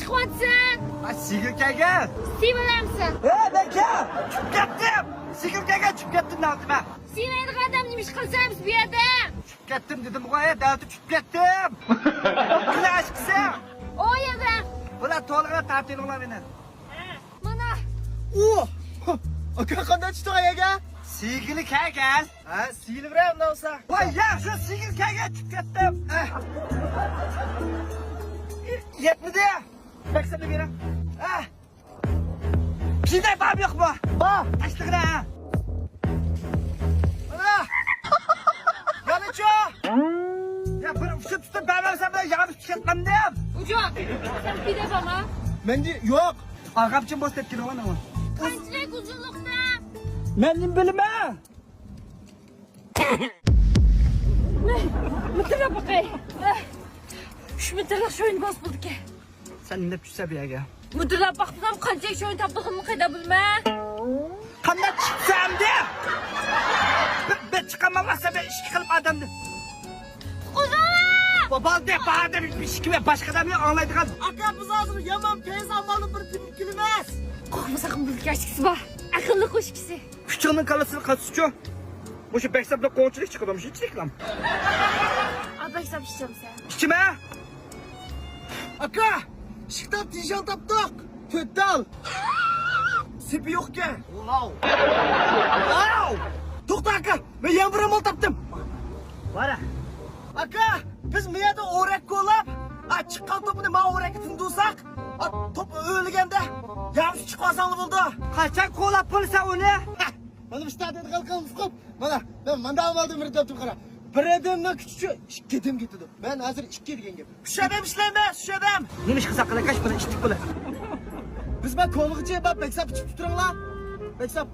chiqyapsan? Sigirkaga. Sevilamsan? Nega? Tushib ketdim. Sigirkaga tushib ketdim nima? Sevmaydigan odam nima ish qilsamiz bu yerda? Tushib ketdim dedim-ku, dalda tushib ketdim. Klash qilsa. O yerda. Bular to'liq tartiblar meni. Mana. Aka qanday chiqdi aka? Sigirlik hagal. Ha, silvram olsa. Voy, yaxshi sigirkaga tushib ketdim. Yetmidi. Baksana beni. Kimday bab yo'qmi? Bor. Tashlag'ina. Mana. Yana-chi? Ya bir shu tutib barmarsam bilan yig'ib ketmamdim. Ujon. Sen pidabama. Menda yo'q. Ag'amchim bosib ketgan mana. Qanchalik uzunlikda? Men nima bilaman? Mitra bakay. Şu mitrlik sho'yni bos bulduk. Sen nima tushsa bu yerga? Mudrab baxtsam qanchalik sho'yni topdig'imni qayda bilma. Qanday chiqsam deb. Bir chiqamasa ben ish qilib odamni. Uzun! Babalda ba'da bir ish qilib boshqadan anglaydigan. Aka biz hozir yomon peyzamalni bir tibkil emas. Qo'rqmasa ham bilib yashkisi bor. Aqlli qo'shkisi. Kuchingning qalasini qatishchi. O'sha beksabda qo'nchilik chiqdim, shu ichiklam. Abaksam ishchamsan. Ichima? Aka, shikdan tijon topdik. To'ttal. Sepi yo'q-ku. Wow. Wow! To'xta aka, men yana bir amal topdim. Vara. Aka, biz bu yerda o'rak ko'lab, chiqqan topni men o'rakka tindursak, top o'lganda yarmi chiqib olsangli bo'ldi. Qachon qo'lab bo'lsa uni? Mana bu stadionda qalqamiz qop. Mana, men manda amalda bir deb qara. Bir odamdan kuchchi 2 odam ketdi. Men hozir 2 degan gap. Ushadam ishlaymiz, ushadam. Nima ish qilsa qilakash bilan ishtik bo'lar. Biz ben ko'ng'ichi bab beksab ichib turinglar. Beksab.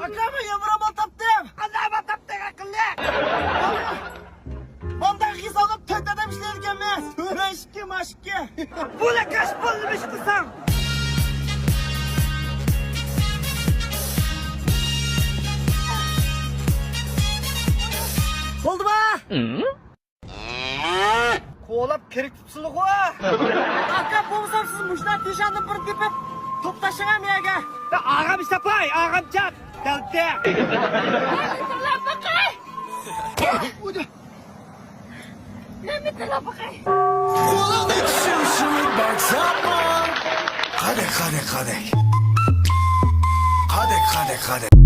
Aka, men yana bir amal topdim. Qanday amal topding aqlli? Bundan hisoblab 4 odam ishlaydiganmiz. To'rashki, mashki. Bula kash bo'ldi ish qilsam. Bo'ldimi? Qo'lab kerak tutsinlik-ku. Aka, bo'lmasa siz mushlar teshani bir tepib top tashlagan mega. Ağam sapay, ağam çak. Kalktı. Mitrab bakay. Ne mitrab bakay? Kulağını düşürsün bak zaman. Hadi. Hadi.